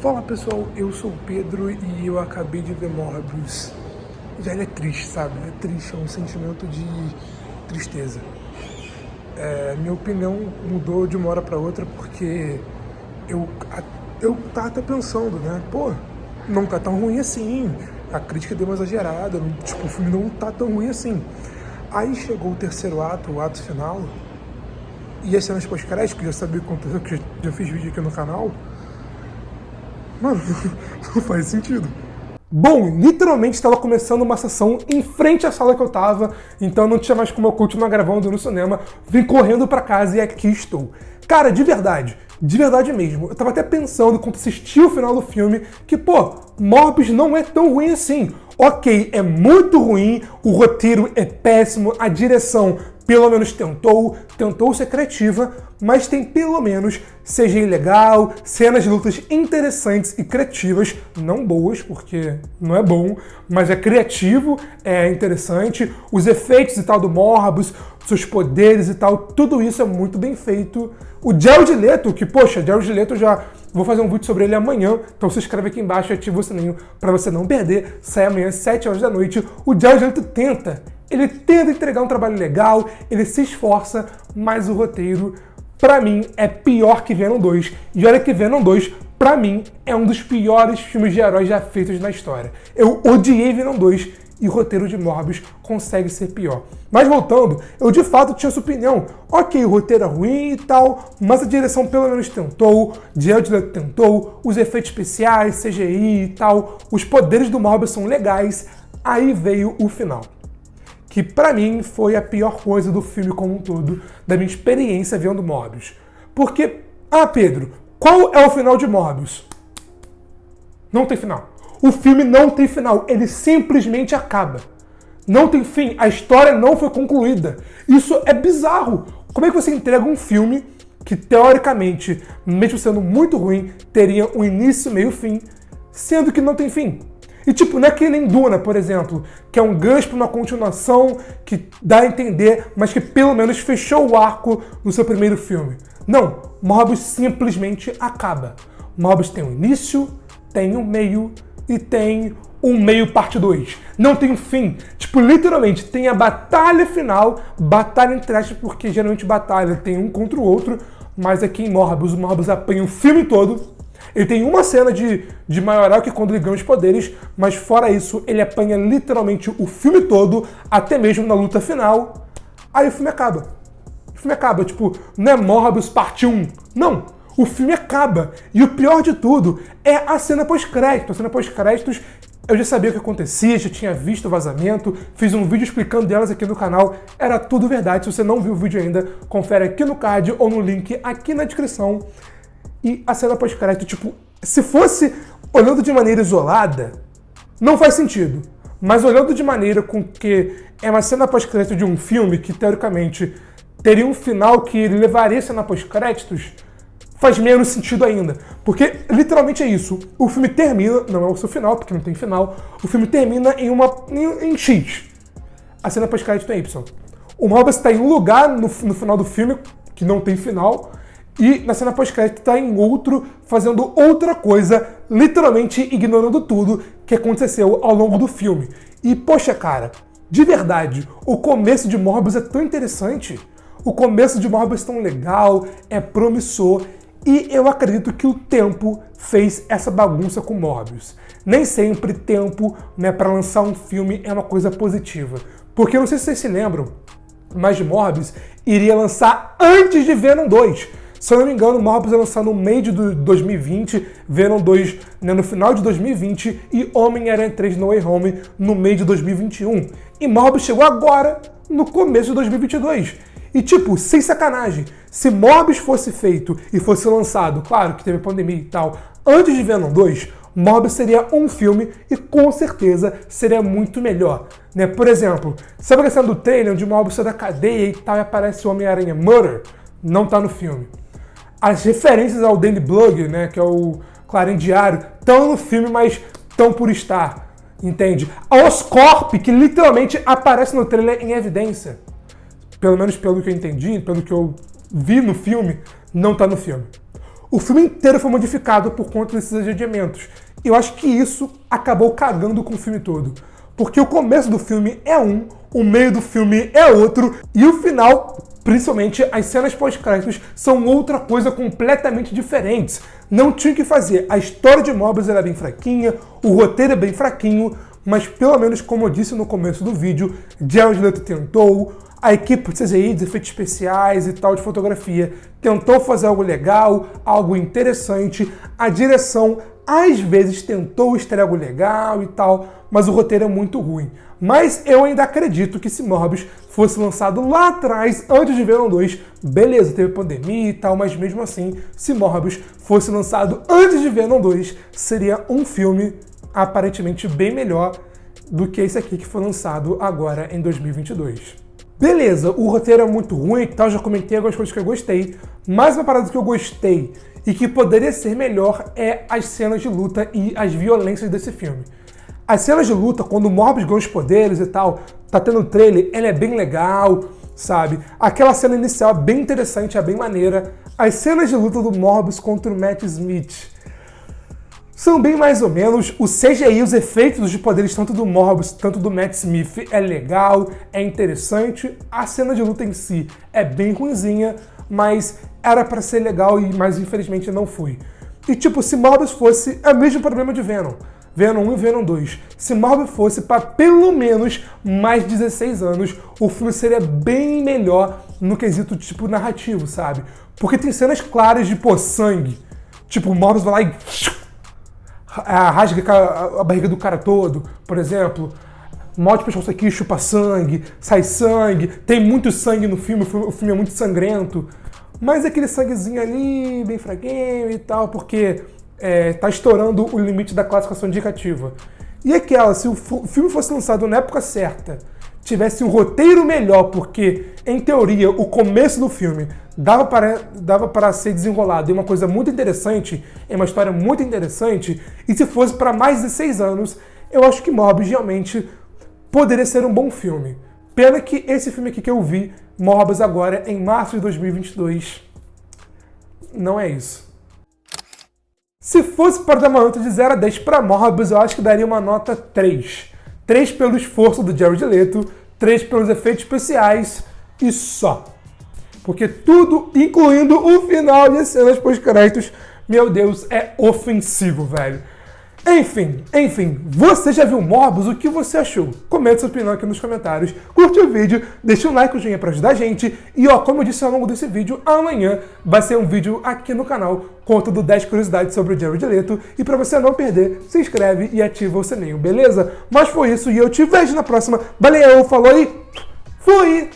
Fala pessoal, eu sou o Pedro e eu acabei de ver Morbius. Velho, é triste, sabe? É triste, é um sentimento de tristeza. Minha opinião mudou de uma hora pra outra porque eu tava até pensando, né? Pô, não tá tão ruim assim. A crítica deu uma exagerada, tipo, o filme não tá tão ruim assim. Aí chegou o terceiro ato, o ato final, e as cenas pós-créditos, que eu já sabia o que aconteceu, que eu já fiz vídeo aqui no canal. Mano, não faz sentido. Bom, literalmente estava começando uma sessão em frente à sala que eu tava, então não tinha mais como eu continuar gravando no cinema. Vim correndo pra casa e aqui estou. Cara, de verdade mesmo, eu tava até pensando, enquanto assistia o final do filme, que, pô, Morbius não é tão ruim assim. Ok, é muito ruim, o roteiro é péssimo, a direção pelo menos tentou ser criativa, mas tem pelo menos CGI legal, cenas de lutas interessantes e criativas, não boas, porque não é bom, mas é criativo, é interessante, os efeitos e tal do Morbius, seus poderes e tal, tudo isso é muito bem feito. O Jared Leto, que, poxa, Jared Leto já vou fazer um vídeo sobre ele amanhã, então se inscreve aqui embaixo e ativa o sininho pra você não perder, sai amanhã às 7 horas da noite. O Jared Leto tenta entregar um trabalho legal, ele se esforça, mas o roteiro, pra mim, é pior que Venom 2. E olha que Venom 2, pra mim, é um dos piores filmes de heróis já feitos na história. Eu odiei Venom 2 e o roteiro de Morbius consegue ser pior. Mas voltando, eu de fato tinha essa opinião. Ok, o roteiro é ruim e tal, mas a direção pelo menos tentou, Jared Leto tentou, os efeitos especiais, CGI e tal, os poderes do Morbius são legais. Aí veio o final, que pra mim foi a pior coisa do filme como um todo, da minha experiência vendo Morbius. Porque, Pedro, qual é o final de Morbius? Não tem final. O filme não tem final, ele simplesmente acaba. Não tem fim, a história não foi concluída. Isso é bizarro. Como é que você entrega um filme que, teoricamente, mesmo sendo muito ruim, teria um início, meio e fim, sendo que não tem fim? E tipo, não é que nem Duna, por exemplo, que é um gancho para uma continuação que dá a entender, mas que pelo menos fechou o arco no seu primeiro filme. Não, Morbius simplesmente acaba. Morbius tem um início, tem um meio e tem um meio parte 2. Não tem um fim. Tipo, literalmente, tem a batalha final, batalha entre aspas, porque geralmente batalha tem um contra o outro, mas aqui em Morbius, o Morbius apanha o filme todo. Ele tem uma cena de maioral que é quando ele ganha os poderes, mas fora isso, ele apanha literalmente o filme todo, até mesmo na luta final. Aí o filme acaba. O filme acaba, tipo, não é Morbius parte 1. Não, o filme acaba. E o pior de tudo é a cena pós-crédito. A cena pós-créditos, eu já sabia o que acontecia, já tinha visto o vazamento, fiz um vídeo explicando delas aqui no canal, era tudo verdade. Se você não viu o vídeo ainda, confere aqui no card ou no link aqui na descrição. E a cena pós-crédito, tipo, se fosse olhando de maneira isolada, não faz sentido. Mas olhando de maneira com que é uma cena pós-crédito de um filme que, teoricamente, teria um final que levaria a cena pós-créditos, faz menos sentido ainda. Porque, literalmente, é isso. O filme termina, não é o seu final, porque não tem final, o filme termina em X. A cena pós-crédito é Y. O Morbius está em um lugar no final do filme, que não tem final, e na cena pós-crédito está em outro, fazendo outra coisa, literalmente ignorando tudo que aconteceu ao longo do filme. E, poxa, cara, de verdade, o começo de Morbius é tão interessante, o começo de Morbius é tão legal, é promissor, e eu acredito que o tempo fez essa bagunça com Morbius. Nem sempre tempo, né, para lançar um filme é uma coisa positiva. Porque eu não sei se vocês se lembram, mas Morbius iria lançar antes de Venom 2. Se eu não me engano, Morbius ia lançar no meio de 2020, Venom 2, né, no final de 2020 e Homem-Aranha 3 No Way Home no meio de 2021. E Morbius chegou agora, no começo de 2022. E tipo, sem sacanagem, se Morbius fosse feito e fosse lançado, claro que teve pandemia e tal, antes de Venom 2, Morbius seria um filme e com certeza seria muito melhor. Né? Por exemplo, sabe a cena do trailer onde Morbius sai da cadeia e tal e aparece o Homem-Aranha Murder? Não tá no filme. As referências ao Daily Blog, né, que é o Clarim Diário, estão no filme, mas estão por estar, entende? A Oscorp, que literalmente aparece no trailer em evidência, pelo menos pelo que eu entendi, pelo que eu vi no filme, não tá no filme. O filme inteiro foi modificado por conta desses adiamentos. E eu acho que isso acabou cagando com o filme todo. Porque o começo do filme é um, o meio do filme é outro, e o final, principalmente as cenas pós-créditos, são outra coisa completamente diferentes. Não tinha o que fazer. A história de Morbius era bem fraquinha, o roteiro é bem fraquinho, mas pelo menos, como eu disse no começo do vídeo, Jared Leto tentou, a equipe de CGI, de efeitos especiais e tal, de fotografia, tentou fazer algo legal, algo interessante. A direção, às vezes, tentou extrair algo legal e tal, mas o roteiro é muito ruim. Mas eu ainda acredito que se Morbius fosse lançado lá atrás, antes de Venom 2, beleza, teve pandemia e tal, mas mesmo assim, se Morbius fosse lançado antes de Venom 2, seria um filme aparentemente bem melhor do que esse aqui que foi lançado agora em 2022. Beleza, o roteiro é muito ruim e tal, já comentei algumas coisas que eu gostei, mas uma parada que eu gostei e que poderia ser melhor é as cenas de luta e as violências desse filme. As cenas de luta, quando o Morbius ganha os poderes e tal, tá tendo trailer, ela é bem legal, sabe? Aquela cena inicial é bem interessante, é bem maneira. As cenas de luta do Morbius contra o Matt Smith são bem mais ou menos. O CGI, os efeitos de poderes, tanto do Morbius, tanto do Matt Smith, é legal, é interessante. A cena de luta em si é bem ruinzinha, mas era pra ser legal, mas infelizmente não foi. E tipo, se Morbius fosse, é o mesmo problema de Venom. Venom 1 e Venom 2. Se Morbius fosse para pelo menos mais 16 anos, o filme seria bem melhor no quesito tipo narrativo, sabe? Porque tem cenas claras de, pô, sangue. Tipo, o Morbius vai lá e rasga a barriga do cara todo, por exemplo. Morte pescoço aqui, chupa sangue, sai sangue, tem muito sangue no filme, o filme é muito sangrento. Mas aquele sanguezinho ali, bem fraquinho e tal, porque tá estourando o limite da classificação indicativa. E aquela, se o filme fosse lançado na época certa, tivesse um roteiro melhor, porque, em teoria, o começo do filme dava para ser desenrolado, e uma coisa muito interessante, é uma história muito interessante, e se fosse para mais de 6 anos, eu acho que Morbius realmente poderia ser um bom filme. Pena que esse filme aqui que eu vi, Morbius agora, em março de 2022, não é isso. Se fosse para dar uma nota de 0 a 10 para Morbius, eu acho que daria uma nota 3. 3 pelo esforço do Jared Leto, 3 pelos efeitos especiais e só. Porque tudo, incluindo o final de cenas pós-créditos, meu Deus, é ofensivo, velho. Enfim, você já viu Morbius? O que você achou? Comenta sua opinião aqui nos comentários, curte o vídeo, deixa um like, o joinha pra ajudar a gente. E ó, como eu disse ao longo desse vídeo, amanhã vai ser um vídeo aqui no canal contando 10 curiosidades sobre o Jared Leto. E pra você não perder, se inscreve e ativa o sininho, beleza? Mas foi isso e eu te vejo na próxima. Valeu, falou e fui!